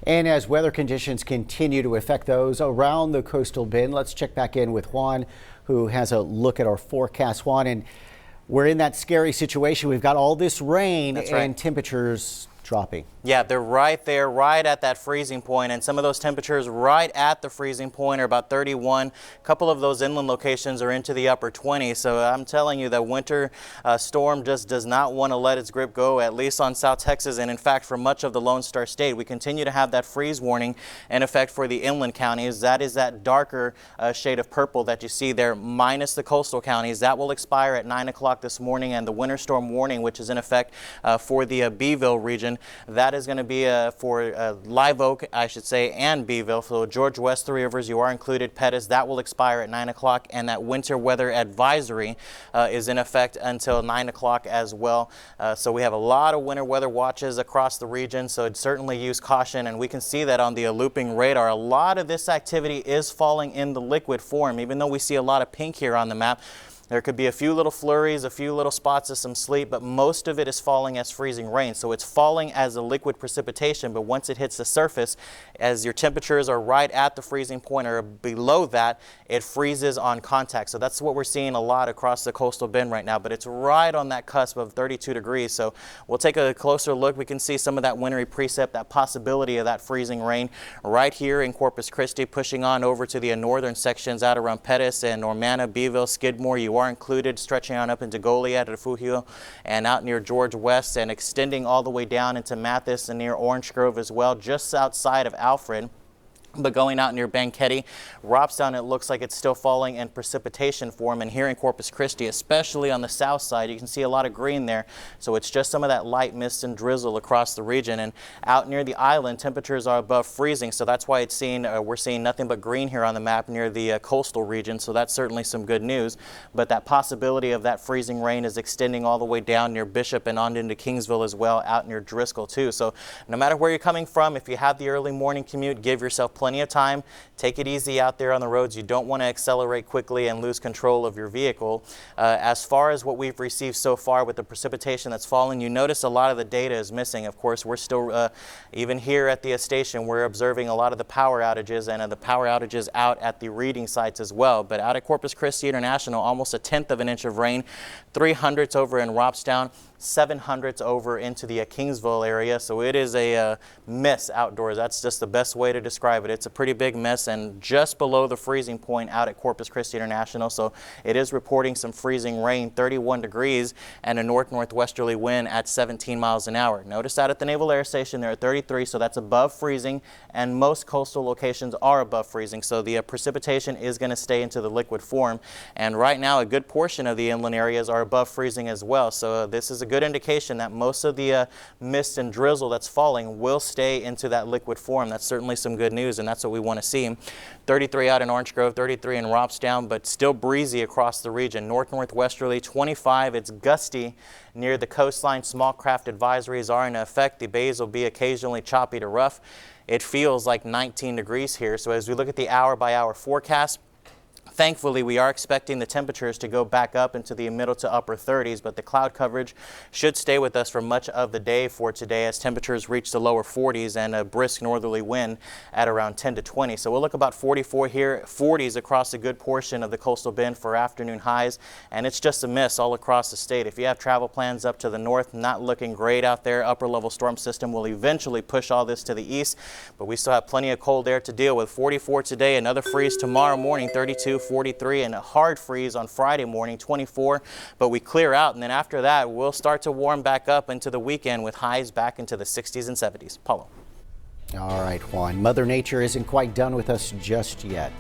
And as weather conditions continue to affect those around the coastal bend, let's check back in with Juan, who has a look at our forecast. Juan, and we're in that scary situation. We've got all this rain and temperatures dropping. Yeah, they're right there, right at that freezing point, and some of those temperatures right at the freezing point are about 31. A couple of those inland locations are into the upper 20s, so I'm telling you that winter storm just does not want to let its grip go, at least on South Texas, and in fact for much of the Lone Star State. We continue to have that freeze warning in effect for the inland counties. That is that darker shade of purple that you see there, minus the coastal counties. That will expire at 9 o'clock this morning, and the winter storm warning, which is in effect for the Beeville region, that is going to be for Live Oak, I should say, and Beeville. So George West, Three Rivers, you are included. Pettis, that will expire at 9 o'clock, and that winter weather advisory is in effect until 9 o'clock as well. So we have a lot of winter weather watches across the region, so I'd certainly use caution, and we can see that on the looping radar. A lot of this activity is falling in the liquid form, even though we see a lot of pink here on the map. There could be a few little flurries, a few little spots of some sleet, but most of it is falling as freezing rain. So it's falling as a liquid precipitation, but once it hits the surface, as your temperatures are right at the freezing point or below that, it freezes on contact. So that's what we're seeing a lot across the coastal bend right now, but it's right on that cusp of 32 degrees. So we'll take a closer look. We can see some of that wintry precip, that possibility of that freezing rain right here in Corpus Christi, pushing on over to the northern sections out around Pettis and Normanna, Beeville, Skidmore. You are included, stretching on up into Goliad, Refugio, and out near George West, and extending all the way down into Mathis and near Orange Grove as well, just outside of Alfred. But going out near Banquetti, Robstown, it looks like it's still falling in precipitation form. And here in Corpus Christi, especially on the south side, you can see a lot of green there. So it's just some of that light mist and drizzle across the region. And out near the island, temperatures are above freezing. So that's why it's we're seeing nothing but green here on the map near the coastal region. So that's certainly some good news. But that possibility of that freezing rain is extending all the way down near Bishop and on into Kingsville as well, out near Driscoll too. So no matter where you're coming from, if you have the early morning commute, give yourself plenty of time. Take it easy out there on the roads. You don't want to accelerate quickly and lose control of your vehicle. As far as what we've received so far with the precipitation that's falling, you notice a lot of the data is missing. Of course, we're still, even here at the station, we're observing a lot of the power outages and the power outages out at the reading sites as well. But out at Corpus Christi International, almost 1/10 of an inch of rain, 300s over in Robstown, 700s over into the Kingsville area. So it is a mess outdoors. That's just the best way to describe it. It's a pretty big mess and just below the freezing point out at Corpus Christi International. So it is reporting some freezing rain, 31 degrees, and a north-northwesterly wind at 17 miles an hour. Notice out at the Naval Air Station, they're at 33, so that's above freezing, and most coastal locations are above freezing. So the precipitation is going to stay into the liquid form. And right now, a good portion of the inland areas are above freezing as well. So this is a good indication that most of the mist and drizzle that's falling will stay into that liquid form. That's certainly some good news, and that's what we want to see. 33 out in Orange Grove, 33 in Robstown, but still breezy across the region. North-northwesterly, 25. It's gusty near the coastline. Small craft advisories are in effect. The bays will be occasionally choppy to rough. It feels like 19 degrees here. So as we look at the hour-by-hour forecast, thankfully, we are expecting the temperatures to go back up into the middle to upper 30s, but the cloud coverage should stay with us for much of the day for today as temperatures reach the lower 40s and a brisk northerly wind at around 10 to 20. So we'll look about 44 here, 40s across a good portion of the coastal bend for afternoon highs, and it's just a miss all across the state. If you have travel plans up to the north, not looking great out there. Upper level storm system will eventually push all this to the east, but we still have plenty of cold air to deal with. 44 today, another freeze tomorrow morning, 32. 43, and a hard freeze on Friday morning, 24, but we clear out, and then after that we'll start to warm back up into the weekend with highs back into the 60s and 70s. Paulo. All right, Juan. Mother Nature isn't quite done with us just yet.